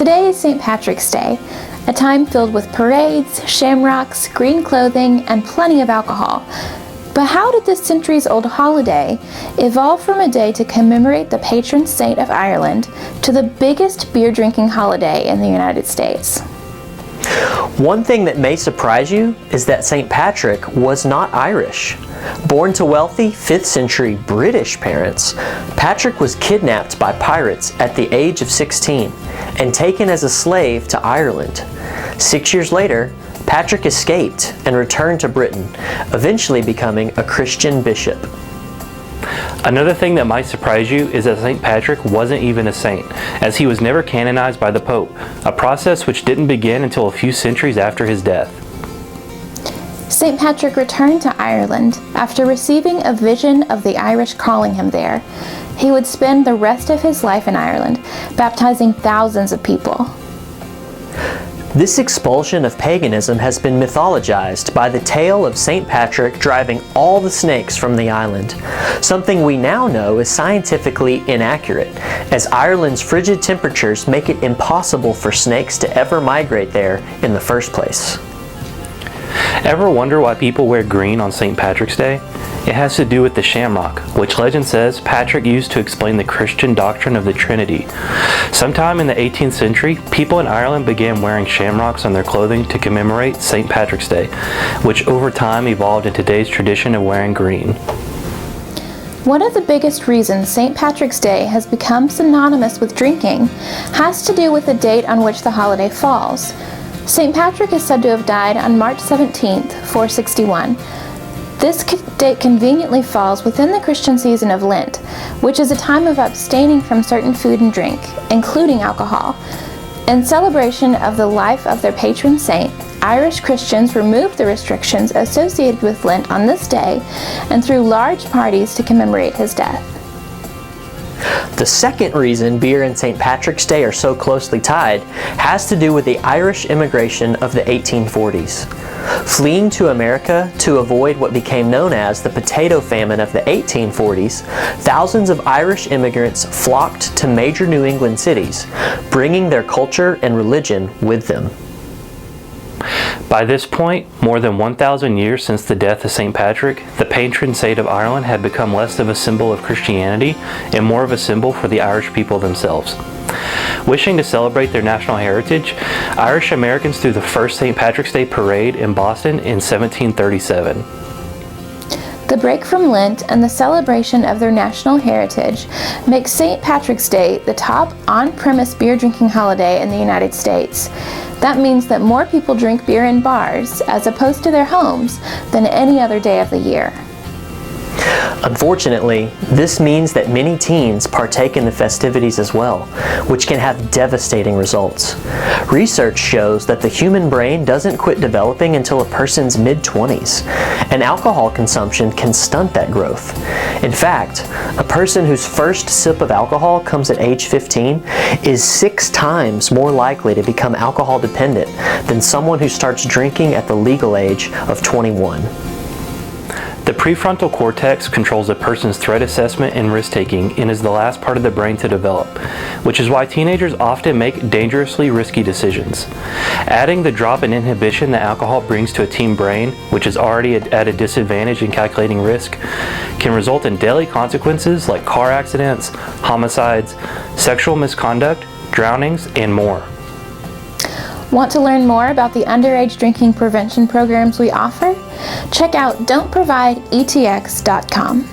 Today is St. Patrick's Day, a time filled with parades, shamrocks, green clothing, and plenty of alcohol. But how did this centuries-old holiday evolve from a day to commemorate the patron saint of Ireland to the biggest beer-drinking holiday in the United States? One thing that may surprise you is that St. Patrick was not Irish. Born to wealthy 5th century British parents, Patrick was kidnapped by pirates at the age of 16 and taken as a slave to Ireland. 6 years later, Patrick escaped and returned to Britain, eventually becoming a Christian bishop. Another thing that might surprise you is that St. Patrick wasn't even a saint, as he was never canonized by the Pope, a process which didn't begin until a few centuries after his death. St. Patrick returned to Ireland after receiving a vision of the Irish calling him there. He would spend the rest of his life in Ireland, baptizing thousands of people. This expulsion of paganism has been mythologized by the tale of St. Patrick driving all the snakes from the island, something we now know is scientifically inaccurate, as Ireland's frigid temperatures make it impossible for snakes to ever migrate there in the first place. Ever wonder why people wear green on St. Patrick's Day? It has to do with the shamrock, which legend says Patrick used to explain the Christian doctrine of the Trinity. Sometime in the 18th century, people in Ireland began wearing shamrocks on their clothing to commemorate St. Patrick's Day, which over time evolved into today's tradition of wearing green. One of the biggest reasons St. Patrick's Day has become synonymous with drinking has to do with the date on which the holiday falls. St. Patrick is said to have died on March 17, 461. This date conveniently falls within the Christian season of Lent, which is a time of abstaining from certain food and drink, including alcohol. In celebration of the life of their patron saint, Irish Christians removed the restrictions associated with Lent on this day and threw large parties to commemorate his death. The second reason beer and St. Patrick's Day are so closely tied has to do with the Irish immigration of the 1840s. Fleeing to America to avoid what became known as the potato famine of the 1840s, thousands of Irish immigrants flocked to major New England cities, bringing their culture and religion with them. By this point, more than 1,000 years since the death of St. Patrick, the patron saint of Ireland had become less of a symbol of Christianity and more of a symbol for the Irish people themselves. Wishing to celebrate their national heritage, Irish Americans threw the first St. Patrick's Day parade in Boston in 1737. The break from Lent and the celebration of their national heritage makes St. Patrick's Day the top on-premise beer-drinking holiday in the United States. That means that more people drink beer in bars, as opposed to their homes, than any other day of the year. Unfortunately, this means that many teens partake in the festivities as well, which can have devastating results. Research shows that the human brain doesn't quit developing until a person's mid-20s, and alcohol consumption can stunt that growth. In fact, a person whose first sip of alcohol comes at age 15 is 6 times more likely to become alcohol dependent than someone who starts drinking at the legal age of 21. The prefrontal cortex controls a person's threat assessment and risk-taking and is the last part of the brain to develop, which is why teenagers often make dangerously risky decisions. Adding the drop in inhibition that alcohol brings to a teen brain, which is already at a disadvantage in calculating risk, can result in deadly consequences like car accidents, homicides, sexual misconduct, drownings, and more. Want to learn more about the underage drinking prevention programs we offer? Check out don'tprovideetx.com.